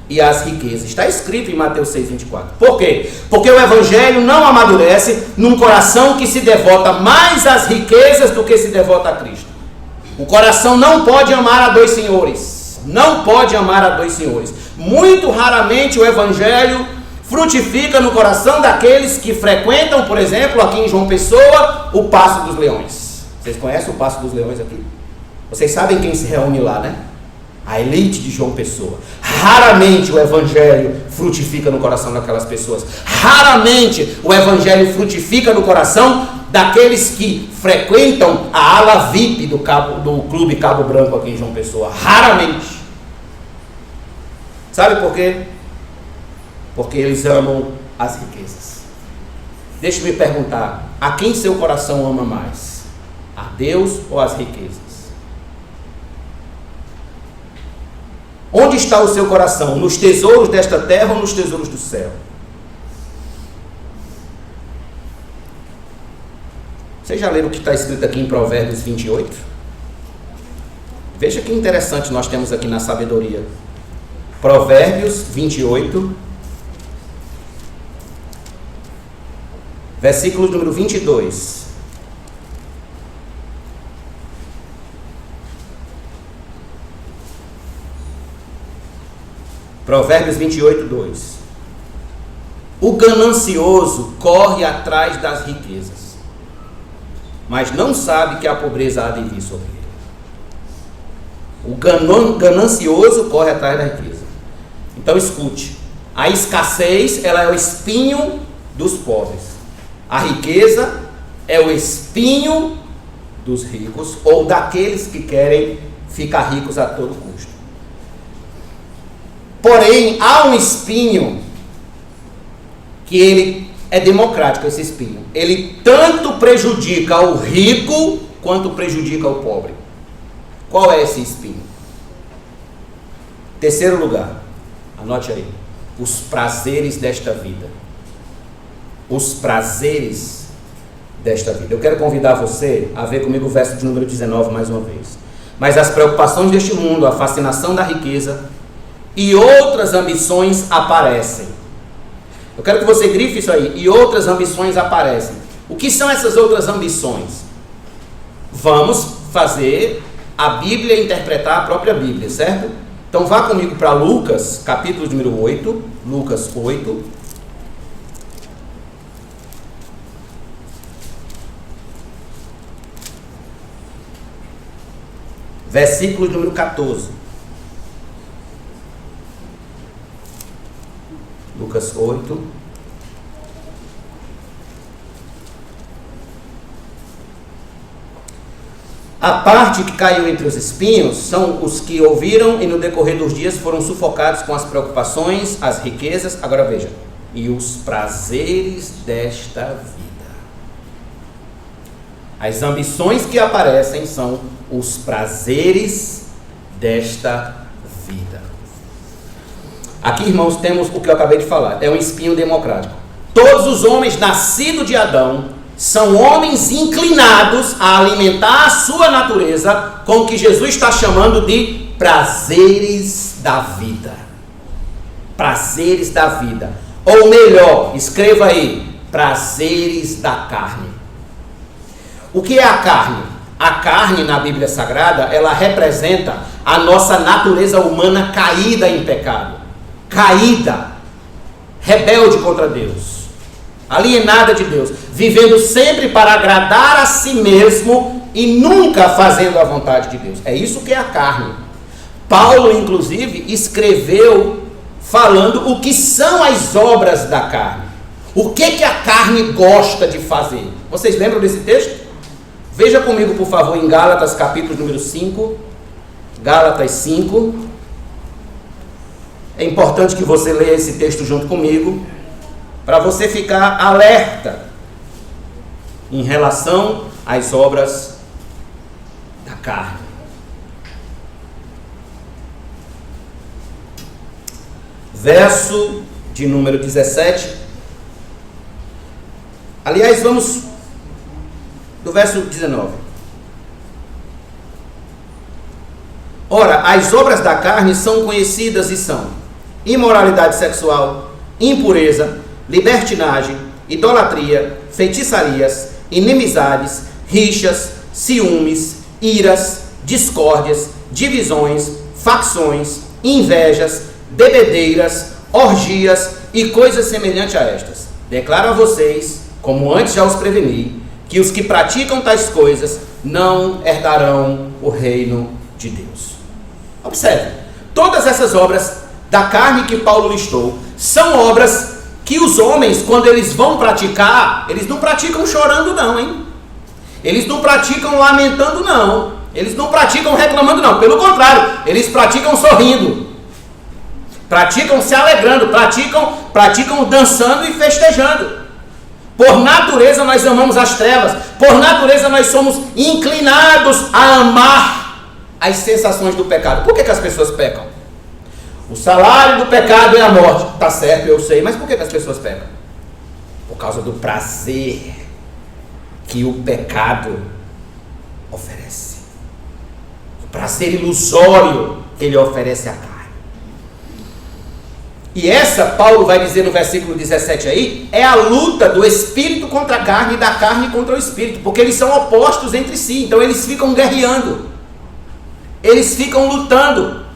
e as riquezas. Está escrito em Mateus 6:24. Por quê? Porque o evangelho não amadurece num coração que se devota mais às riquezas do que se devota a Cristo. O coração não pode amar a dois senhores. Não pode amar a dois senhores. Muito raramente o evangelho frutifica no coração daqueles que frequentam, por exemplo, aqui em João Pessoa, o Paço dos Leões. Vocês conhecem o Paço dos Leões aqui? Vocês sabem quem se reúne lá, né? A elite de João Pessoa. Raramente o evangelho frutifica no coração daquelas pessoas. Raramente o evangelho frutifica no coração daqueles que frequentam a ala VIP do Clube Cabo Branco aqui em João Pessoa. Raramente. Sabe por quê? Porque eles amam as riquezas. Deixe-me perguntar, a quem seu coração ama mais? A Deus ou as riquezas? Onde está o seu coração? Nos tesouros desta terra ou nos tesouros do céu? Vocês já leram o que está escrito aqui em Provérbios 28? Veja que interessante nós temos aqui na sabedoria. Provérbios 28, versículo número 22. Provérbios 28, 2. O ganancioso corre atrás das riquezas, mas não sabe que a pobreza há de vir sobre ele. O ganancioso corre atrás da riqueza. Então escute, a escassez, ela é o espinho dos pobres. A riqueza é o espinho dos ricos, ou daqueles que querem ficar ricos a todo custo. Porém, há um espinho que ele é democrático, esse espinho. Ele tanto prejudica o rico quanto prejudica o pobre. Qual é esse espinho? Terceiro lugar, anote aí, os prazeres desta vida. Os prazeres desta vida. Eu quero convidar você a ver comigo o verso de número 19 mais uma vez. Mas as preocupações deste mundo, a fascinação da riqueza e outras ambições aparecem. Eu quero que você grife isso aí. E outras ambições aparecem. O que são essas outras ambições? Vamos fazer a Bíblia interpretar a própria Bíblia, certo? Então vá comigo para Lucas, capítulo número 8. Lucas 8. Versículo número 14. Lucas 8. A parte que caiu entre os espinhos são os que ouviram e no decorrer dos dias foram sufocados com as preocupações, as riquezas, agora veja, e os prazeres desta vida. As ambições que aparecem são os prazeres desta vida. Aqui, irmãos, temos o que eu acabei de falar, é um espinho democrático. Todos os homens nascidos de Adão são homens inclinados a alimentar a sua natureza com o que Jesus está chamando de prazeres da vida. Prazeres da vida. Ou melhor, escreva aí, prazeres da carne. O que é a carne? A carne na Bíblia Sagrada, ela representa a nossa natureza humana caída em pecado. Caída, rebelde contra Deus, alienada de Deus, vivendo sempre para agradar a si mesmo e nunca fazendo a vontade de Deus. É isso que é a carne. Paulo, inclusive, escreveu falando o que são as obras da carne. O que a carne gosta de fazer. Vocês lembram desse texto? Veja comigo, por favor, em Gálatas, capítulo número 5. Gálatas 5. É importante que você leia esse texto junto comigo, para você ficar alerta em relação às obras da carne. Verso de número 17. Aliás, vamos do verso 19. Ora, as obras da carne são conhecidas e são imoralidade sexual, impureza, libertinagem, idolatria, feitiçarias, inimizades, rixas, ciúmes, iras, discórdias, divisões, facções, invejas, bebedeiras, orgias e coisas semelhantes a estas. Declaro a vocês, como antes já os preveni, que os que praticam tais coisas não herdarão o reino de Deus. Observe, todas essas obras da carne que Paulo listou são obras que os homens, quando eles vão praticar, eles não praticam chorando não, hein? Eles não praticam lamentando não. Eles não praticam reclamando não. Pelo contrário, eles praticam sorrindo. Praticam se alegrando, praticam dançando e festejando. Por natureza nós amamos as trevas. Por natureza nós somos inclinados a amar as sensações do pecado. Por que as pessoas pecam? O salário do pecado é a morte. Tá certo, eu sei. Mas por que as pessoas pecam? Por causa do prazer que o pecado oferece. O prazer ilusório que ele oferece à carne. E essa, Paulo vai dizer no versículo 17 aí, é a luta do espírito contra a carne e da carne contra o espírito, porque eles são opostos entre si, então eles ficam guerreando, eles ficam lutando.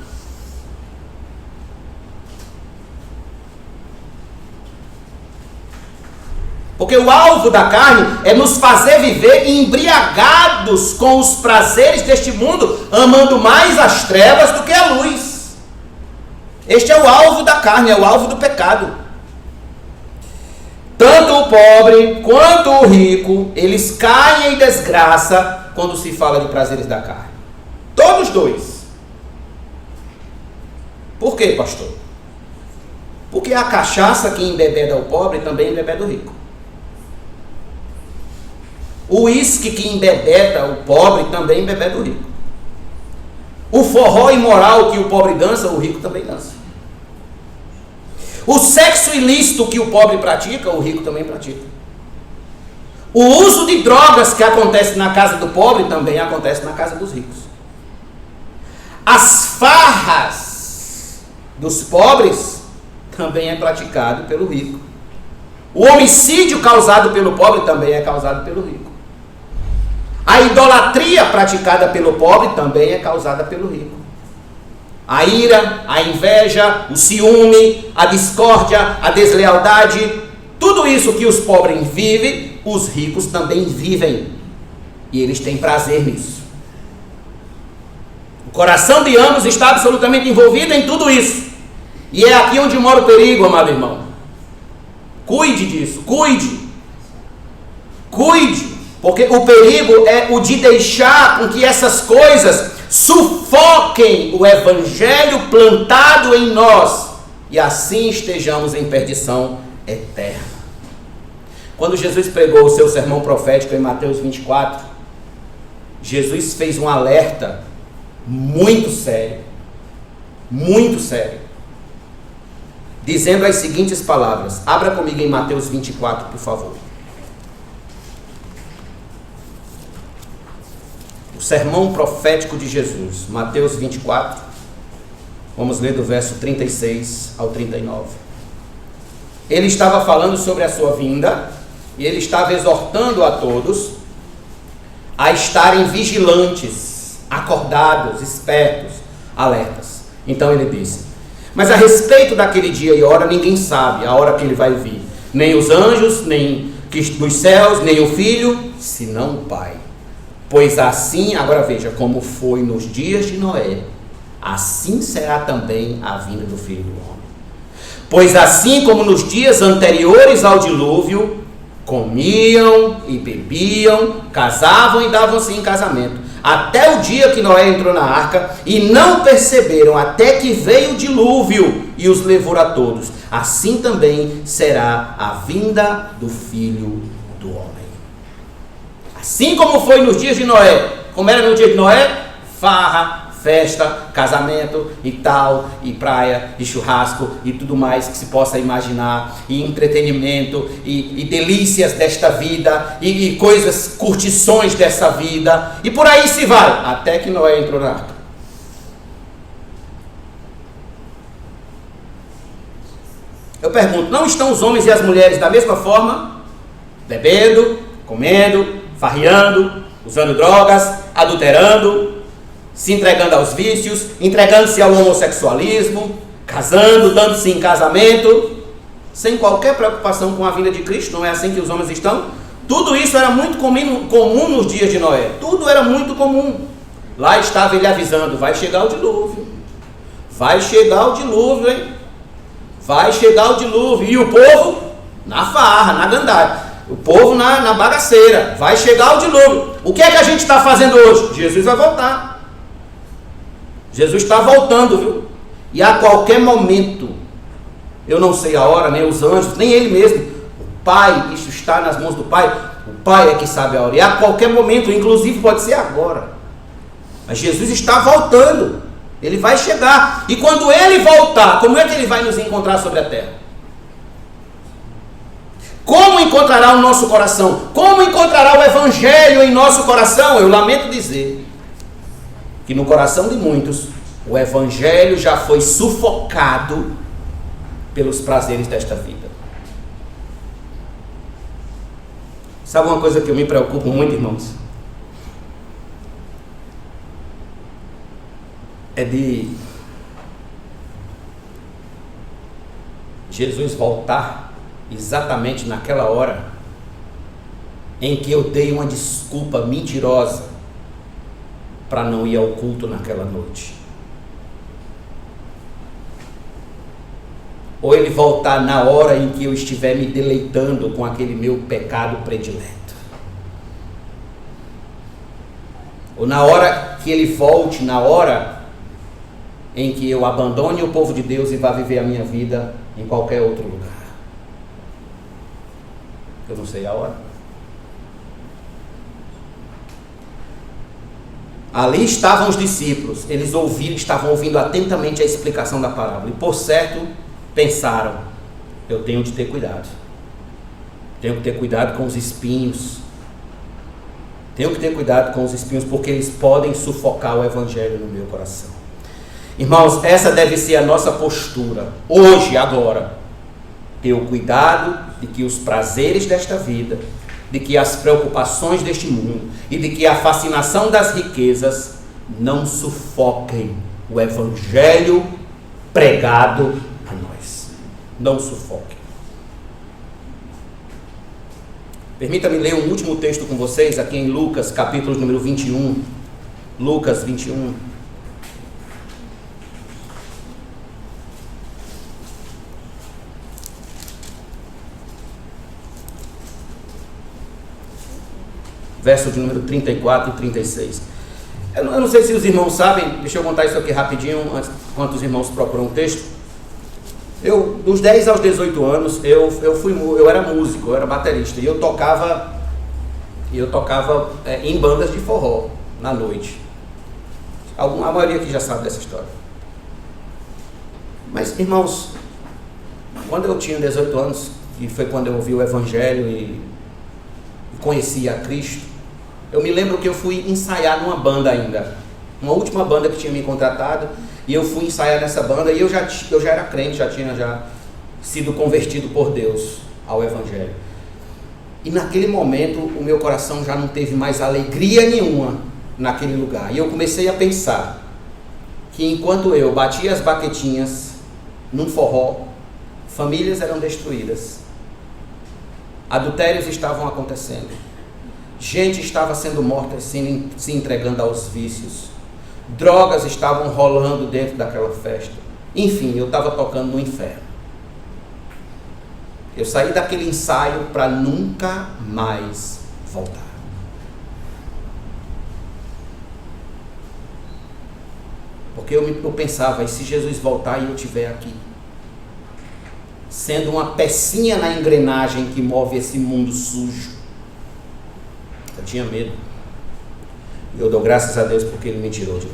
Porque o alvo da carne é nos fazer viver embriagados com os prazeres deste mundo, amando mais as trevas do que a luz. Este é o alvo da carne, é o alvo do pecado. Tanto o pobre quanto o rico, eles caem em desgraça quando se fala de prazeres da carne. Todos dois. Por quê, pastor? Porque a cachaça que embebeda o pobre também embebeda o rico. O uísque que embebeda o pobre também embebeda o rico. O forró imoral que o pobre dança, o rico também dança. O sexo ilícito que o pobre pratica, o rico também pratica. O uso de drogas que acontece na casa do pobre também acontece na casa dos ricos. As farras dos pobres também é praticado pelo rico. O homicídio causado pelo pobre também é causado pelo rico. A idolatria praticada pelo pobre também é causada pelo rico. A ira, a inveja, o ciúme, a discórdia, a deslealdade, tudo isso que os pobres vivem, os ricos também vivem. E eles têm prazer nisso. O coração de ambos está absolutamente envolvido em tudo isso. E é aqui onde mora o perigo, amado irmão. Cuide disso, cuide. Cuide. Porque o perigo é o de deixar com que essas coisas sufoquem o evangelho plantado em nós e assim estejamos em perdição eterna. Quando Jesus pregou o seu sermão profético em Mateus 24, Jesus fez um alerta muito sério, dizendo as seguintes palavras. Abra comigo em Mateus 24, por favor. O sermão profético de Jesus, Mateus 24, vamos ler do verso 36 ao 39. Ele estava falando sobre a sua vinda, e ele estava exortando a todos a estarem vigilantes, acordados, espertos, alertas. Então ele disse: mas a respeito daquele dia e hora, ninguém sabe a hora que ele vai vir, nem os anjos, nem dos céus, nem o Filho, senão o Pai. Pois assim, agora veja, como foi nos dias de Noé, assim será também a vinda do Filho do Homem. Pois assim como nos dias anteriores ao dilúvio, comiam e bebiam, casavam e davam-se em casamento, até o dia que Noé entrou na arca, e não perceberam até que veio o dilúvio e os levou a todos. Assim também será a vinda do Filho do Homem. Assim como foi nos dias de Noé. Como era no dia de Noé? Farra, festa, casamento e tal, e praia, e churrasco, e tudo mais que se possa imaginar, e entretenimento, e delícias desta vida, e coisas, curtições dessa vida, e por aí se vai, até que Noé entrou na arca. Eu pergunto, não estão os homens e as mulheres da mesma forma? Bebendo, comendo, farreando, usando drogas, adulterando, se entregando aos vícios, entregando-se ao homossexualismo, casando, dando-se em casamento, sem qualquer preocupação com a vinda de Cristo. Não é assim que os homens estão? Tudo isso era muito comum nos dias de Noé. Tudo era muito comum. Lá estava ele avisando: vai chegar o dilúvio. Vai chegar o dilúvio, hein? Vai chegar o dilúvio. E o povo na farra, na gandaia. O povo na bagaceira. Vai chegar o dilúvio. O que é que a gente está fazendo hoje? Jesus vai voltar. Jesus está voltando, viu? E a qualquer momento, eu não sei a hora, nem os anjos, nem ele mesmo. O Pai, isso está nas mãos do Pai. O Pai é que sabe a hora. E a qualquer momento, inclusive pode ser agora. Mas Jesus está voltando. Ele vai chegar. E quando ele voltar, como é que ele vai nos encontrar sobre a terra? Como encontrará o nosso coração? Como encontrará o Evangelho em nosso coração? Eu lamento dizer que no coração de muitos, o Evangelho já foi sufocado pelos prazeres desta vida. Sabe uma coisa que eu me preocupo muito, irmãos? É de Jesus voltar exatamente naquela hora em que eu dei uma desculpa mentirosa para não ir ao culto naquela noite. Ou ele voltar na hora em que eu estiver me deleitando com aquele meu pecado predileto. Ou na hora que ele volte, na hora em que eu abandone o povo de Deus e vá viver a minha vida em qualquer outro lugar. Eu não sei a hora. Ali estavam os discípulos, eles estavam ouvindo atentamente a explicação da parábola, e por certo pensaram: eu tenho de ter cuidado, tenho que ter cuidado com os espinhos, tenho que ter cuidado com os espinhos, porque eles podem sufocar o Evangelho no meu coração. Irmãos, essa deve ser a nossa postura, hoje, agora. Ter o cuidado de que os prazeres desta vida, de que as preocupações deste mundo e de que a fascinação das riquezas não sufoquem o Evangelho pregado a nós. Não sufoquem. Permita-me ler um último texto com vocês, aqui em Lucas, capítulo número 21. Lucas 21. Verso de número 34 e 36. Eu não sei se os irmãos sabem, deixa eu contar isso aqui rapidinho, enquanto os irmãos procuram o texto. Dos 10 aos 18 anos, eu era músico, eu era baterista, e eu tocava em bandas de forró, na noite. A maioria aqui já sabe dessa história. Mas, irmãos, quando eu tinha 18 anos, que foi quando eu ouvi o Evangelho e conheci a Cristo, eu me lembro que eu fui ensaiar numa banda ainda, uma última banda que tinha me contratado, e eu fui ensaiar nessa banda, e eu já era crente, já tinha sido convertido por Deus ao Evangelho. E naquele momento o meu coração já não teve mais alegria nenhuma naquele lugar, e eu comecei a pensar que enquanto eu batia as baquetinhas num forró, famílias eram destruídas, adultérios estavam acontecendo, gente estava sendo morta, se entregando aos vícios, drogas estavam rolando dentro daquela festa. Enfim, eu estava tocando no inferno. Eu saí daquele ensaio para nunca mais voltar. Porque eu pensava: e se Jesus voltar e eu estiver aqui? Sendo uma pecinha na engrenagem que move esse mundo sujo. Eu tinha medo. E eu dou graças a Deus porque Ele me tirou de lá.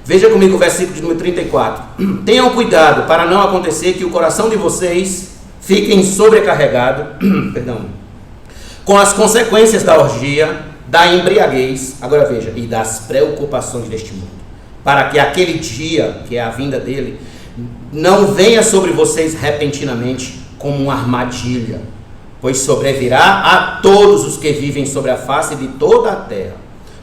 Veja comigo o versículo de número 34. Tenham cuidado para não acontecer que o coração de vocês fiquem sobrecarregado com as consequências da orgia, da embriaguez, agora veja, e das preocupações deste mundo, para que aquele dia, que é a vinda dele, não venha sobre vocês repentinamente como uma armadilha, pois sobrevirá a todos os que vivem sobre a face de toda a terra.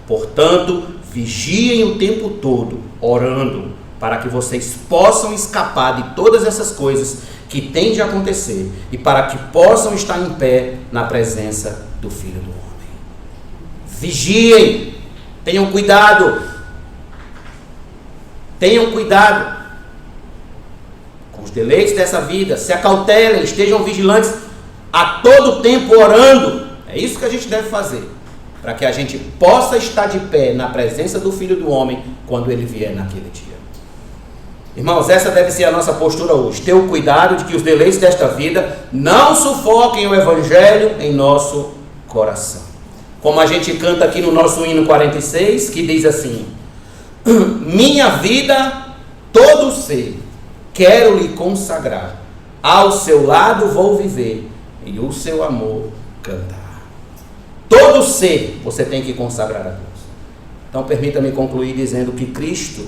Portanto, vigiem o tempo todo, orando, para que vocês possam escapar de todas essas coisas que têm de acontecer e para que possam estar em pé na presença do Filho do Homem. Vigiem, tenham cuidado com os deleites dessa vida, se acautelem, estejam vigilantes a todo tempo orando. É isso que a gente deve fazer, para que a gente possa estar de pé na presença do Filho do Homem quando Ele vier naquele dia. Irmãos, essa deve ser a nossa postura hoje. Ter o cuidado de que os deleites desta vida não sufoquem o Evangelho em nosso coração. Como a gente canta aqui no nosso hino 46, que diz assim: minha vida, todo ser, quero lhe consagrar, ao seu lado vou viver, e o seu amor cantar. Todo ser você tem que consagrar a Deus. Então permita-me concluir dizendo que Cristo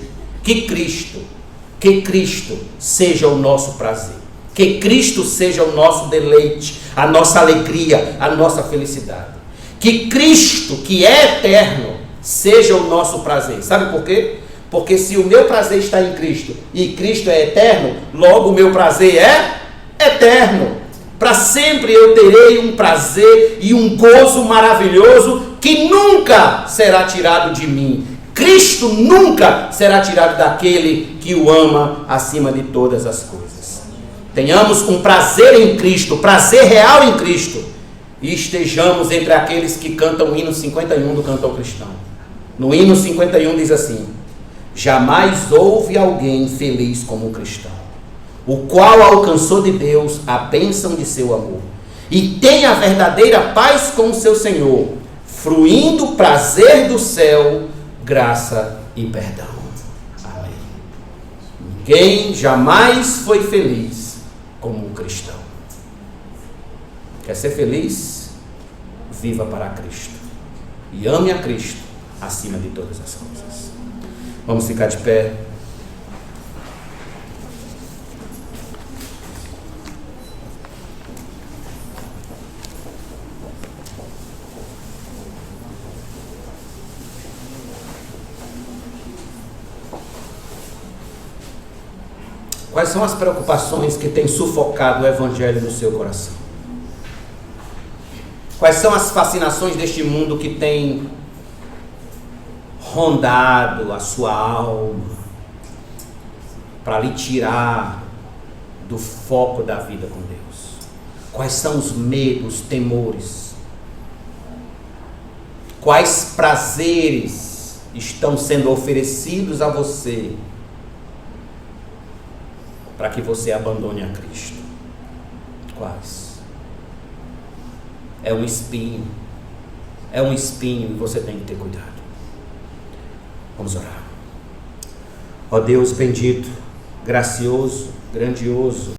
seja o nosso prazer, que Cristo seja o nosso deleite, a nossa alegria, a nossa felicidade. Que Cristo, que é eterno, seja o nosso prazer. Sabe por quê? Porque se o meu prazer está em Cristo e Cristo é eterno, logo o meu prazer é eterno. Para sempre eu terei um prazer e um gozo maravilhoso que nunca será tirado de mim. Cristo nunca será tirado daquele que o ama acima de todas as coisas. Tenhamos um prazer em Cristo, prazer real em Cristo, e estejamos entre aqueles que cantam o hino 51 do Cantor Cristão. No hino 51 diz assim: jamais houve alguém feliz como um cristão, o qual alcançou de Deus a bênção de seu amor, e tem a verdadeira paz com o seu Senhor, fruindo o prazer do céu, graça e perdão. Amém. Ninguém jamais foi feliz como um cristão. Quer ser feliz? Viva para Cristo e ame a Cristo acima de todas as coisas. Vamos ficar de pé. Quais são as preocupações que têm sufocado o Evangelho no seu coração? Quais são as fascinações deste mundo que têm rondado a sua alma para lhe tirar do foco da vida com Deus? Quais são os medos, temores? Quais prazeres estão sendo oferecidos a você para que você abandone a Cristo? Quais? É um espinho e você tem que ter cuidado. Vamos orar. Ó Deus bendito, gracioso, grandioso,